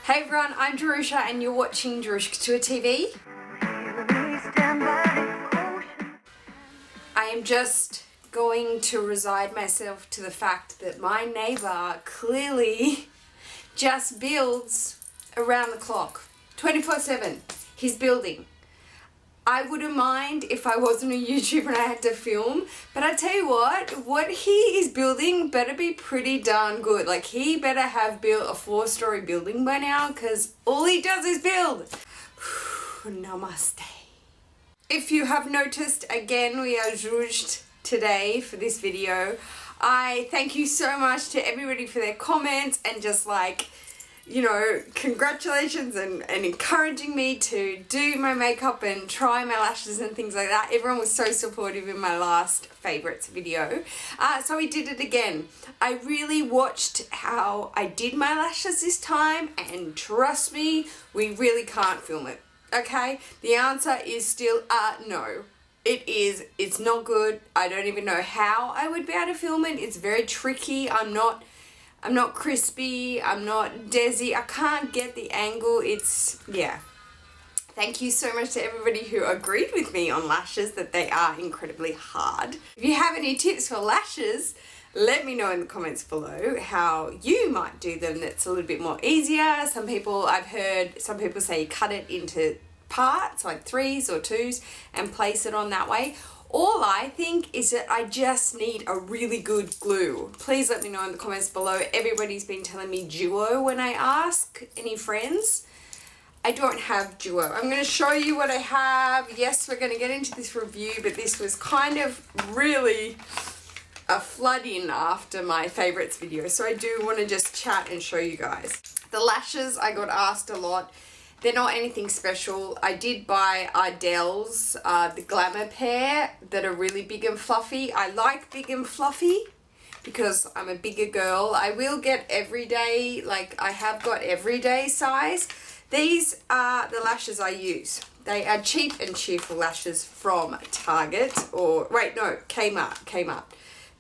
Hey everyone, I'm Jerusha and you're watching Jerusha Couture TV. I am just going to resign myself to the fact that my neighbour clearly just builds around the clock, 24/7. He's building. I wouldn't mind if I wasn't a YouTuber and I had to film, but I tell you what he is building better be pretty darn good. Like, he better have built a 4-story building by now, because all he does is build. Namaste. If you have noticed, again, we are zhuzhed today for this video. I thank you so much to everybody for their comments and just like, you know, congratulations and encouraging me to do my makeup and try my lashes and things like that. Everyone was so supportive in my last favorites video. So we did it again. I really watched how I did my lashes this time, and trust me, we really can't film it, okay? The answer is still no. It's not good. I don't even know how I would be able to film it. It's very tricky. I'm not crispy, I'm not desi, I can't get the angle. Yeah. Thank you so much to everybody who agreed with me on lashes that they are incredibly hard. If you have any tips for lashes, let me know in the comments below how you might do them that's a little bit more easier. I've heard some people say cut it into parts, like 3s or 2s, and place it on that way. All I think is that I just need a really good glue. Please let me know in the comments below. Everybody's been telling me duo when I ask any friends. I don't have duo. I'm going to show you what I have. Yes, we're going to get into this review, but this was kind of really a flood-in after my favorites video. So I do want to just chat and show you guys. The lashes, I got asked a lot. They're not anything special. I did buy Ardell's, the Glamour pair that are really big and fluffy. I like big and fluffy because I'm a bigger girl. I will get everyday, like I have got everyday size. These are the lashes I use. They are cheap and cheerful lashes from Target or, wait, no, Kmart.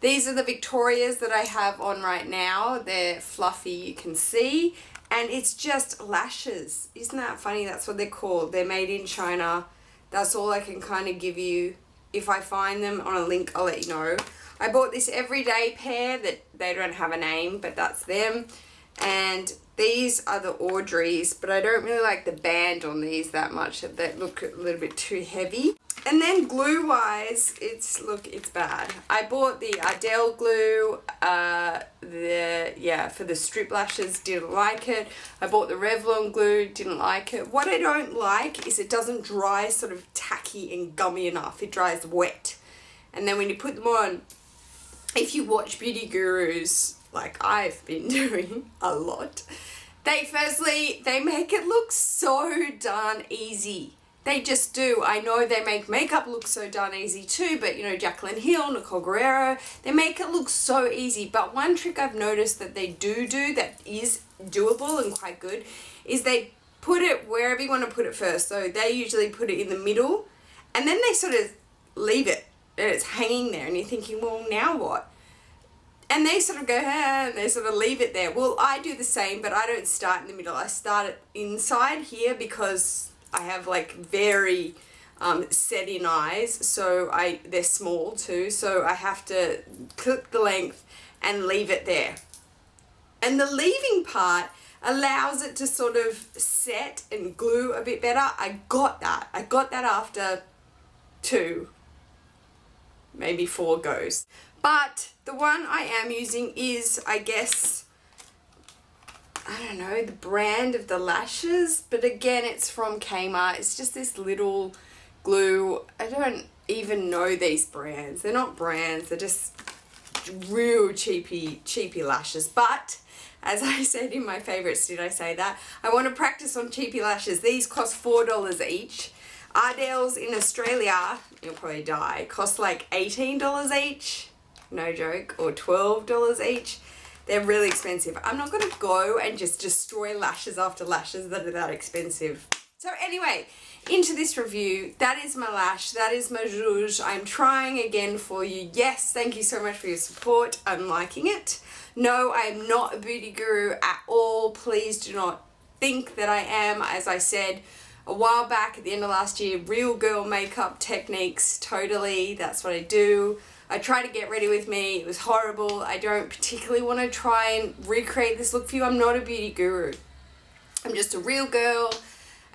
These are the Victorias that I have on right now. They're fluffy, you can see. And it's just lashes. Isn't that funny? That's what they're called. They're made in China. That's all I can kind of give you. If I find them on a link, I'll let you know. I bought this everyday pair that they don't have a name, but that's them. And these are the Audreys, but I don't really like the band on these that much. They look a little bit too heavy. And then glue-wise, it's bad. I bought the Ardell glue, for the strip lashes, didn't like it. I bought the Revlon glue, didn't like it. What I don't like is it doesn't dry sort of tacky and gummy enough. It dries wet. And then when you put them on, if you watch beauty gurus, like I've been doing a lot, they make it look so darn easy. They just do. I know they make makeup look so darn easy too, but you know, Jaclyn Hill, Nicole Guerrero, they make it look so easy. But one trick I've noticed that they do that is doable and quite good is they put it wherever you want to put it first. So they usually put it in the middle and then they sort of leave it and it's hanging there and you're thinking, well, now what? And they sort of go, and they sort of leave it there. Well, I do the same, but I don't start in the middle. I start it inside here because I have like very set in eyes, so they're small too, so I have to clip the length and leave it there. And the leaving part allows it to sort of set and glue a bit better. I got that after 2, maybe 4 goes. But the one I am using is, I guess, I don't know, the brand of the lashes, but again, it's from Kmart. It's just this little glue. I don't even know these brands. They're not brands, they're just real cheapy lashes. But as I said in my favorites, did I say that? I want to practice on cheapy lashes. These cost $4 each. Ardell's in Australia, you'll probably die, cost like $18 each. No joke, or $12 each. They're really expensive. I'm not going to go and just destroy lashes after lashes that are that expensive. So anyway, into this review. That is my lash. That is my rouge. I'm trying again for you. Yes, thank you so much for your support. I'm liking it. No, I am not a beauty guru at all. Please do not think that I am, as I said a while back at the end of last year, real girl makeup techniques, totally, that's what I do. I tried to get ready with me, it was horrible. I don't particularly want to try and recreate this look for you. I'm not a beauty guru. I'm just a real girl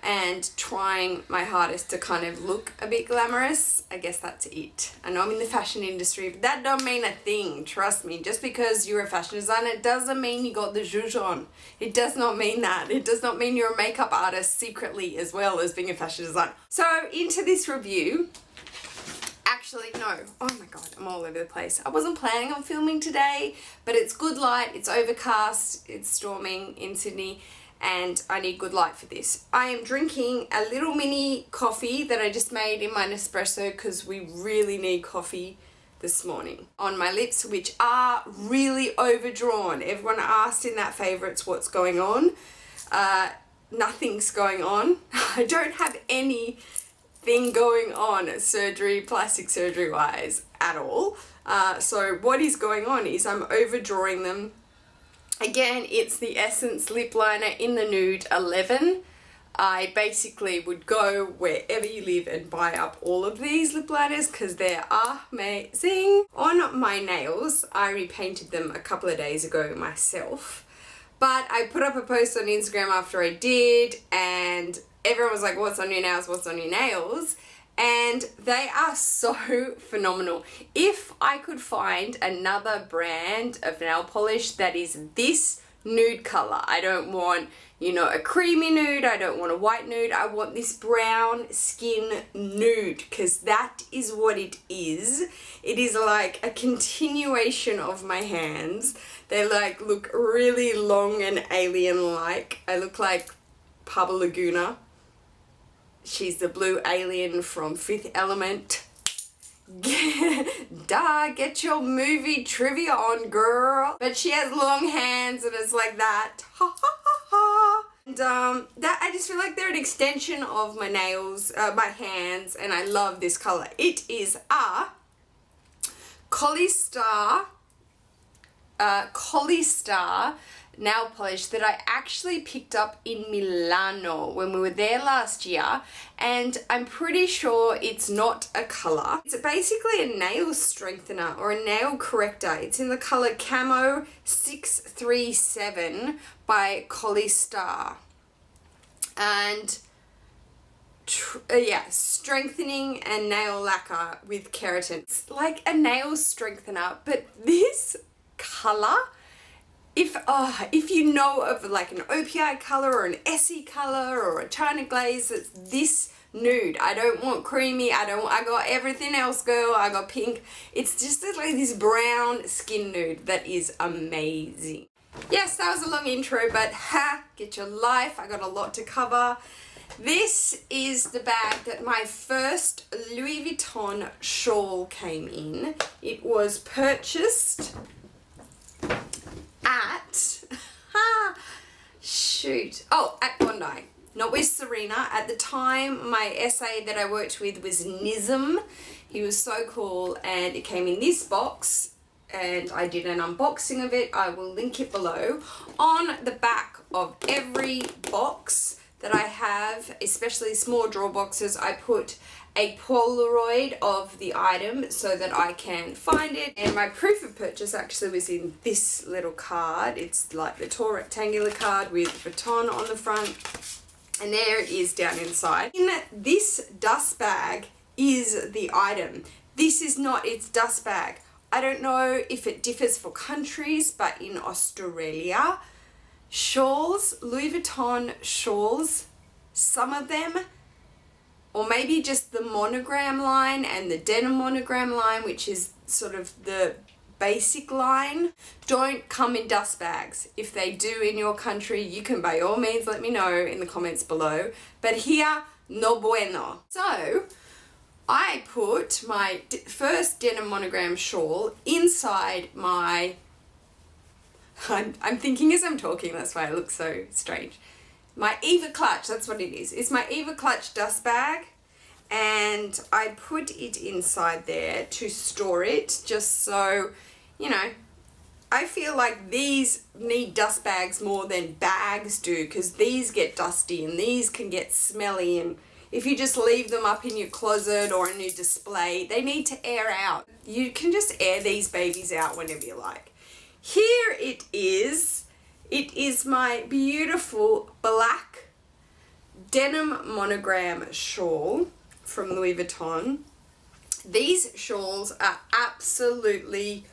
and trying my hardest to kind of look a bit glamorous. I guess that's it. I know I'm in the fashion industry, but that don't mean a thing, trust me. Just because you're a fashion designer, it doesn't mean you got the zhuzh on. It does not mean that. It does not mean you're a makeup artist secretly as well as being a fashion designer. So into this review, actually, no. Oh my god, I'm all over the place. I wasn't planning on filming today, but it's good light, it's overcast, it's storming in Sydney, and I need good light for this. I am drinking a little mini coffee that I just made in my Nespresso because we really need coffee this morning. On my lips, which are really overdrawn. Everyone asked in that favourites what's going on. Nothing's going on. I don't have any thing going on plastic surgery wise at all. So what is going on is I'm overdrawing them. Again, it's the Essence lip liner in the nude 11. I basically would go wherever you live and buy up all of these lip liners because they're amazing. On my nails, I repainted them a couple of days ago myself, but I put up a post on Instagram after I did, and everyone was like, what's on your nails, what's on your nails? And they are so phenomenal. If I could find another brand of nail polish that is this nude color, I don't want, you know, a creamy nude, I don't want a white nude, I want this brown skin nude, because that is what it is. It is like a continuation of my hands. They like look really long and alien-like. I look like Plavalaguna. She's the blue alien from Fifth Element. Get your movie trivia on, girl. But she has long hands and it's like that. Ha ha ha ha. And that, I just feel like they're an extension of my nails, my hands, and I love this color. It is a Collistar nail polish that I actually picked up in Milano when we were there last year, and I'm pretty sure it's not a color. It's basically a nail strengthener or a nail corrector. It's in the color Camo 637 by Collistar, and yeah, strengthening and nail lacquer with keratin. It's like a nail strengthener, but this color, if you know of like an OPI color or an Essie color or a China glaze, it's this nude. I don't want creamy, I got everything else, girl. I got pink. It's just like this brown skin nude that is amazing. Yes, that was a long intro, but get your life. I got a lot to cover. This is the bag that my first Louis Vuitton shawl came in. It was purchased at at Bondi, not with Serena. At the time, my SA that I worked with was Nism. He was so cool, and it came in this box, and I did an unboxing of it. I will link it below. On the back of every box that I have, especially small drawer boxes, I put a Polaroid of the item so that I can find it. And my proof of purchase actually was in this little card. It's like the tall rectangular card with Vuitton on the front, and there it is down inside. In this dust bag is the item. This is not its dust bag. I don't know if it differs for countries, but in Australia, shawls, Louis Vuitton shawls, some of them, or maybe just the Monogram line and the Denim Monogram line, which is sort of the basic line, don't come in dust bags. If they do in your country, you can by all means let me know in the comments below. But here, no bueno. So I put my first Denim Monogram shawl inside my, I'm thinking as I'm talking, that's why I look so strange. My Eva clutch, that's what it is. It's my Eva clutch dust bag, and I put it inside there to store it, just so, you know, I feel like these need dust bags more than bags do, because these get dusty and these can get smelly, and if you just leave them up in your closet or in your display, they need to air out. You can just air these babies out whenever you like. Here it is. It is my beautiful black denim monogram shawl from Louis Vuitton. These shawls are absolutely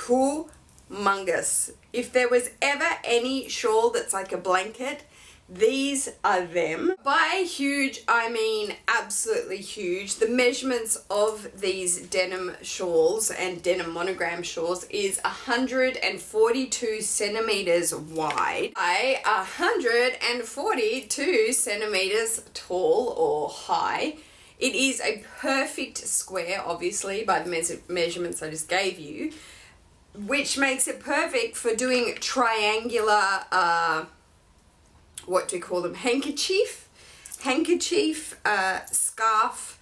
humongous. If there was ever any shawl that's like a blanket, these are them. By huge, I mean absolutely huge. The measurements of these denim shawls and denim monogram shawls is 142 centimeters wide by 142 centimeters tall or high. It is a perfect square, obviously, by the measurements I just gave you, which makes it perfect for doing triangular, what do you call them, handkerchief, scarf,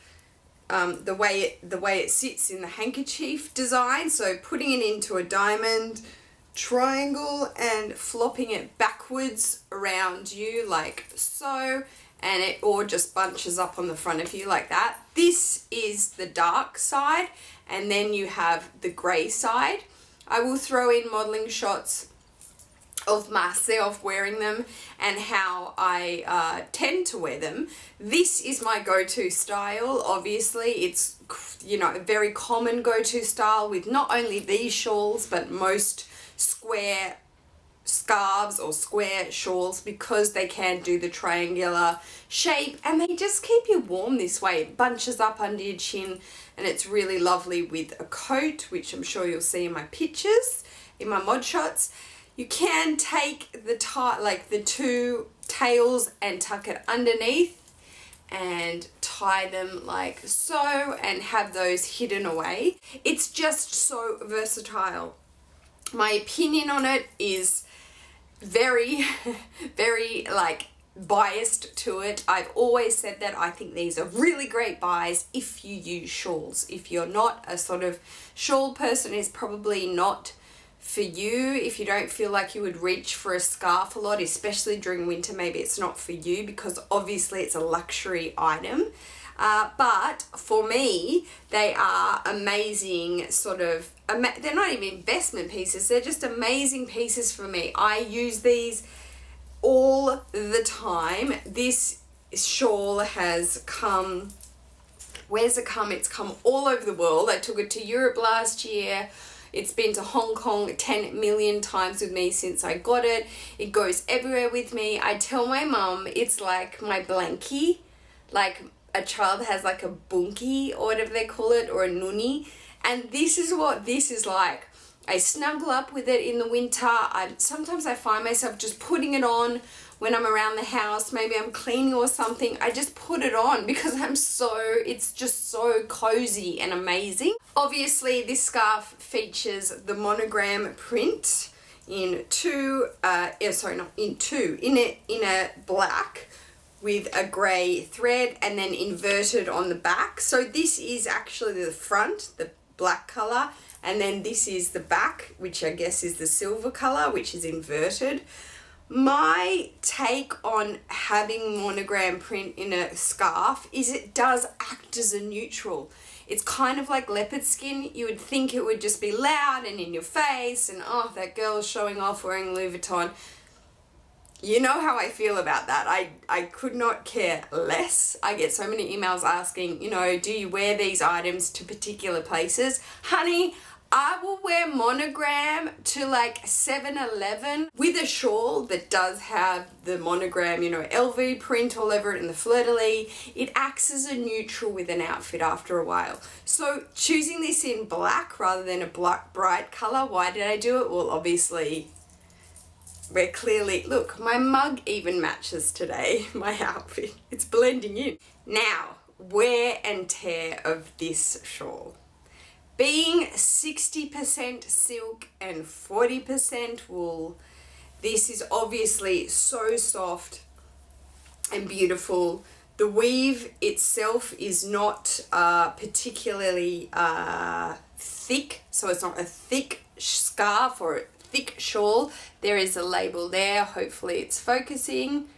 the way it sits in the handkerchief design. So putting it into a diamond, triangle, and flopping it backwards around you like so, and it all just bunches up on the front of you like that. This is the dark side, and then you have the grey side. I will throw in modelling shots of myself wearing them and how I tend to wear them. This is my go-to style. Obviously, it's, you know, a very common go-to style with not only these shawls but most square scarves or square shawls, because they can do the triangular shape and they just keep you warm this way. It bunches up under your chin and it's really lovely with a coat, which I'm sure you'll see in my pictures, in my mod shots. You can take the two tails and tuck it underneath and tie them like so and have those hidden away. It's just so versatile. My opinion on it is very, very like biased to it. I've always said that I think these are really great buys if you use shawls. If you're not a sort of shawl person, it's probably not for you. If you don't feel like you would reach for a scarf a lot, especially during winter, maybe it's not for you, because obviously it's a luxury item. But for me, they are amazing sort of, they're not even investment pieces, they're just amazing pieces for me. I use these all the time. This shawl has come, where's it come? It's come all over the world. I took it to Europe last year. It's been to Hong Kong 10 million times with me since I got it. It goes everywhere with me. I tell my mum it's like my blankie, like a child has like a bunkie or whatever they call it, or a noonie. And this is what this is like. I snuggle up with it in the winter. Sometimes I find myself just putting it on when I'm around the house. Maybe I'm cleaning or something. I just put it on because it's just so cozy and amazing. Obviously, this scarf features the monogram print in a black with a grey thread and then inverted on the back. So this is actually the front, the black colour, and then this is the back, which I guess is the silver colour, which is inverted. My take on having monogram print in a scarf is it does act as a neutral. It's kind of like leopard skin. You would think it would just be loud and in your face and, oh, that girl's showing off wearing Louis Vuitton. You know how I feel about that. I could not care less. I get so many emails asking, you know, do you wear these items to particular places? Honey, I will wear monogram to like 7-Eleven with a shawl that does have the monogram, you know, LV print all over it in the fleur-de-lis. It acts as a neutral with an outfit after a while. So choosing this in black rather than a bright color, why did I do it? Well, obviously, we're clearly, look, my mug even matches today, my outfit. It's blending in. Now, wear and tear of this shawl. Being 60% silk and 40% wool, this is obviously so soft and beautiful. The weave itself is not particularly thick, so it's not a thick scarf or a thick shawl. There is a label there, hopefully it's focusing.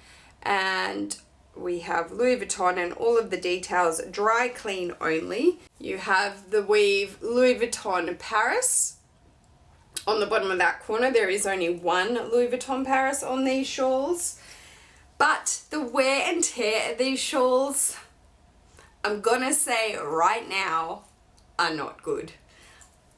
And we have Louis Vuitton and all of the details dry clean only. You have the weave Louis Vuitton Paris. On the bottom of that corner there is only one Louis Vuitton Paris on these shawls. But the wear and tear of these shawls, I'm gonna say right now, are not good.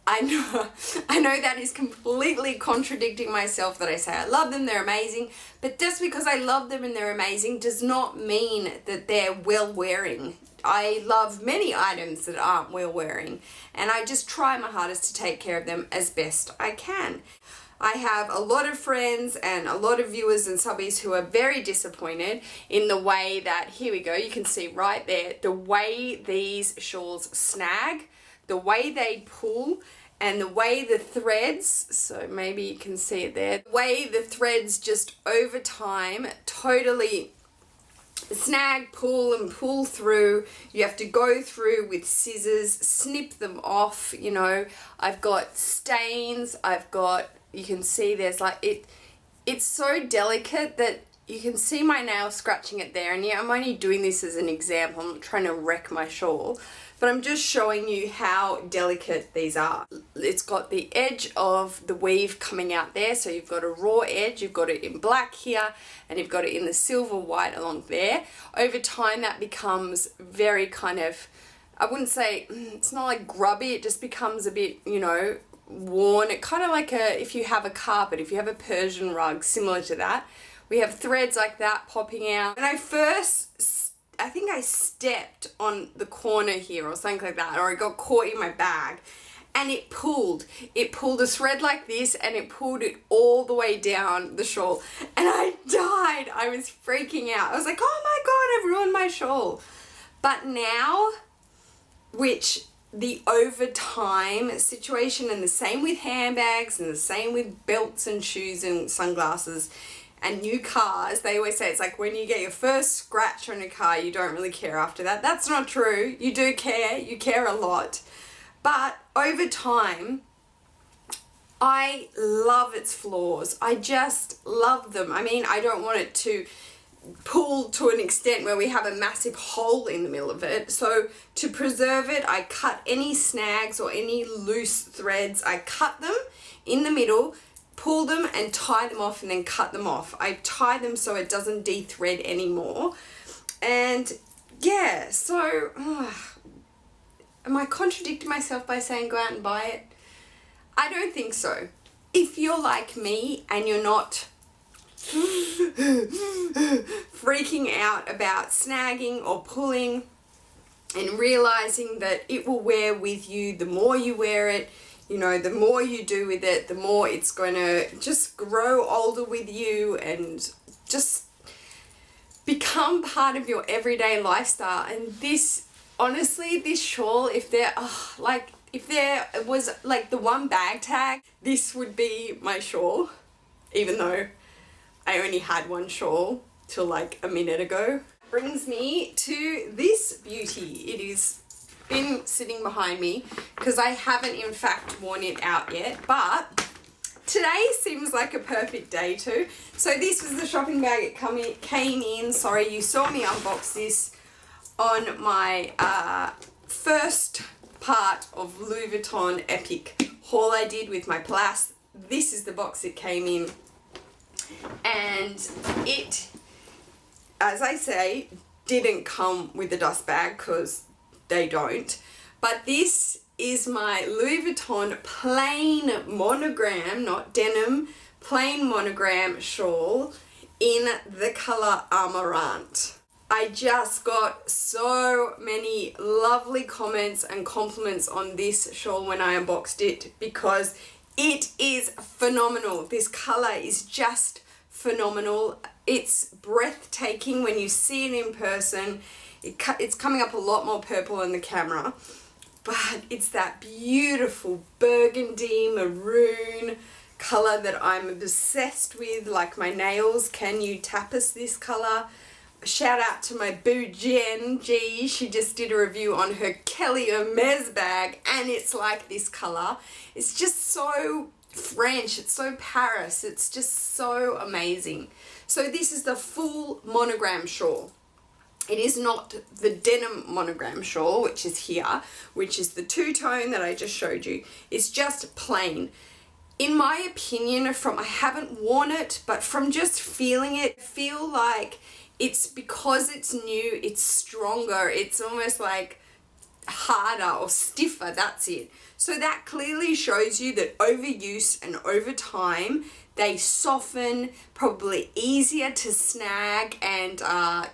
I know that is completely contradicting myself that I say I love them, they're amazing, but just because I love them and they're amazing does not mean that they're well wearing. I love many items that aren't well wearing, and I just try my hardest to take care of them as best I can. I have a lot of friends and a lot of viewers and subbies who are very disappointed in the way that, here we go, you can see right there, the way these shawls snag, the way they pull, and the way the threads, so maybe you can see it there, the way the threads just over time totally snag, pull and pull through. You have to go through with scissors, snip them off, you know. I've got stains, I've got, you can see there's like, it's so delicate that you can see my nail scratching it there, and yeah, I'm only doing this as an example, I'm not trying to wreck my shawl, but I'm just showing you how delicate these are. It's got the edge of the weave coming out there, so you've got a raw edge, you've got it in black here, and you've got it in the silver white along there. Over time that becomes very kind of, I wouldn't say, it's not like grubby, it just becomes a bit, you know, worn. It kind of like if you have a carpet, if you have a Persian rug, similar to that. We have threads like that popping out. When I first, I think I stepped on the corner here or something like that, or I got caught in my bag, and it pulled. It pulled a thread like this, and it pulled it all the way down the shawl, and I died. I was freaking out. I was like, oh my God, I've ruined my shawl. But now, which the over time situation, and the same with handbags and the same with belts and shoes and sunglasses and new cars, they always say it's like when you get your first scratch on a car, you don't really care after that. That's not true. You do care, you care a lot. But over time, I love its flaws. I just love them. I mean, I don't want it to pull to an extent where we have a massive hole in the middle of it. So to preserve it, I cut any snags or any loose threads. I cut them in the middle, pull them and tie them off, and then cut them off. I tie them so it doesn't de-thread anymore. And yeah, so am I contradicting myself by saying go out and buy it? I don't think so. If you're like me and you're not freaking out about snagging or pulling, and realizing that it will wear with you, the more you wear it, you know, the more you do with it, the more it's going to just grow older with you and just become part of your everyday lifestyle. And this, honestly, this shawl, if there was like the one bag tag, this would be my shawl, even though I only had one shawl till like a minute ago. Brings me to this beauty. It is been sitting behind me because I haven't in fact worn it out yet, but today seems like a perfect day too. So this was the shopping bag it came in. Sorry, you saw me unbox this on my first part of Louis Vuitton Epic haul I did with my Plas. This is the box it came in, and it, as I say, didn't come with the dust bag because they don't, but this is my Louis Vuitton plain monogram, not denim, plain monogram shawl in the color Amarante. I just got so many lovely comments and compliments on this shawl when I unboxed it because it is phenomenal. This color is just phenomenal. It's breathtaking when you see it in person. It's coming up a lot more purple in the camera, but it's that beautiful burgundy maroon color that I'm obsessed with, like my nails. Can you tapas this color? Shout out to my boo Jen G. She just did a review on her Kelly Hermes bag and it's like this color. It's just so French, it's so Paris, it's just so amazing. So this is the full monogram shawl. It is not the denim monogram shawl, which is here, which is the two-tone that I just showed you. It's just plain. In my opinion, I haven't worn it, but from just feeling it, I feel like it's because it's new, it's stronger, it's almost like harder or stiffer, that's it. So that clearly shows you that overuse and over time, they soften, probably easier to snag and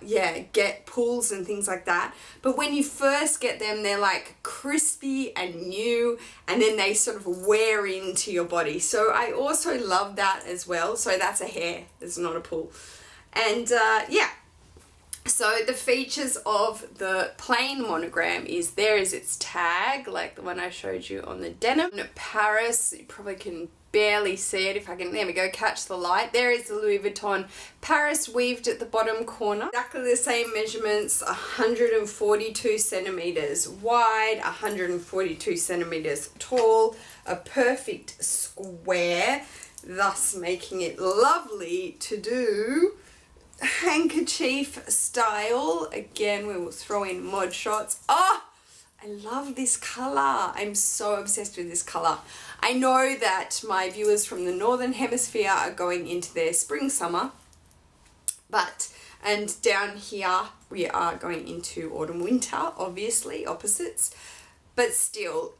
yeah, get pulls and things like that. But when you first get them, they're like crispy and new, and then they sort of wear into your body. So I also love that as well. So that's a hair, it's not a pull. And yeah. So the features of the plain monogram is there is its tag, like the one I showed you on the denim. Paris, you probably can barely see it if I can, there we go, catch the light. There is the Louis Vuitton Paris weaved at the bottom corner. Exactly the same measurements, 142 centimeters wide, 142 centimeters tall, a perfect square, thus making it lovely to do handkerchief style. Again, we will throw in mod shots. Oh, I love this color. I'm so obsessed with this color. I know that my viewers from the Northern Hemisphere are going into their spring, summer, and down here we are going into autumn, winter, obviously opposites, but still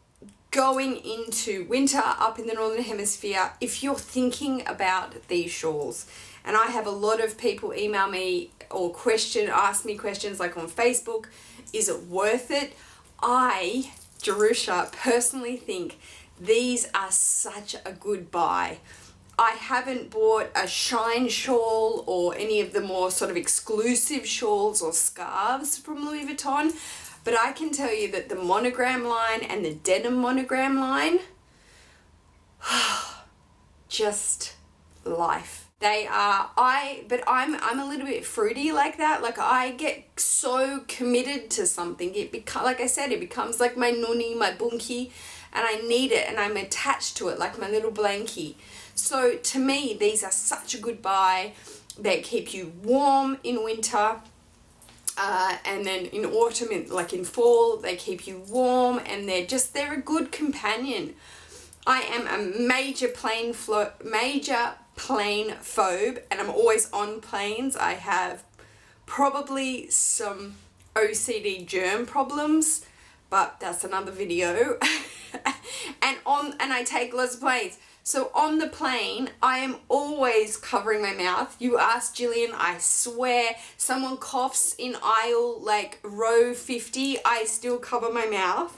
going into winter up in the Northern Hemisphere, if you're thinking about these shawls, and I have a lot of people email me or ask me questions like on Facebook, is it worth it? I, Jerusha, personally think these are such a good buy. I haven't bought a shine shawl or any of the more sort of exclusive shawls or scarves from Louis Vuitton, but I can tell you that the monogram line and the denim monogram line, just life. They are, but I'm a little bit fruity like that. Like I get so committed to something. Like I said, it becomes like my nuni, my bunkie, and I need it and I'm attached to it like my little blankie. So to me, these are such a good buy. They keep you warm in winter. And then in autumn, like in fall, they keep you warm, and they're a good companion. I am a major plane phobe, and I'm always on planes. I have probably some OCD germ problems, but that's another video. and I take lots of planes. So on the plane, I am always covering my mouth. You ask Jillian, I swear, someone coughs in aisle like row 50, I still cover my mouth.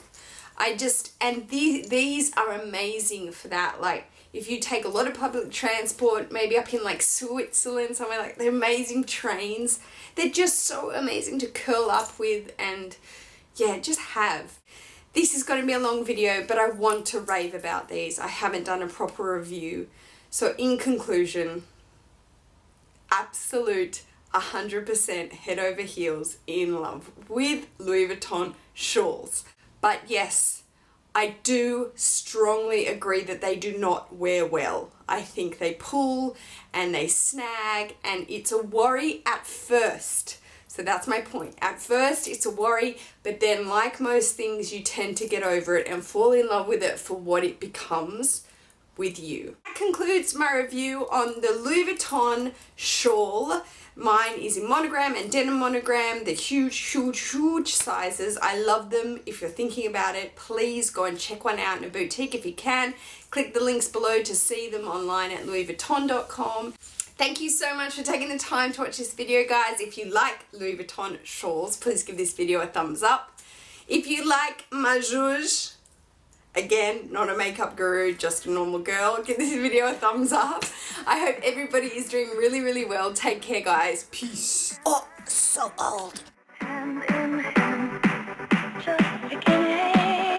And these are amazing for that. Like if you take a lot of public transport, maybe up in like Switzerland, somewhere like, they're amazing trains. They're just so amazing to curl up with and yeah, just have. This is going to be a long video, but I want to rave about these. I haven't done a proper review. So in conclusion, absolute 100% head over heels in love with Louis Vuitton shawls. But yes, I do strongly agree that they do not wear well. I think they pull and they snag, and it's a worry at first. So that's my point. At first, it's a worry, but then like most things, you tend to get over it and fall in love with it for what it becomes with you. That concludes my review on the Louis Vuitton shawl. Mine is in monogram and denim monogram, the huge sizes. I love them. If you're thinking about it, please go and check one out in a boutique if you can. Click the links below to see them online at louisvuitton.com. Thank you so much for taking the time to watch this video, guys. If you like Louis Vuitton shawls, please give this video a thumbs up. If you like ma zhuzh, again, not a makeup guru, just a normal girl, give this video a thumbs up. I hope everybody is doing really well. Take care, guys. Peace. Oh, so old.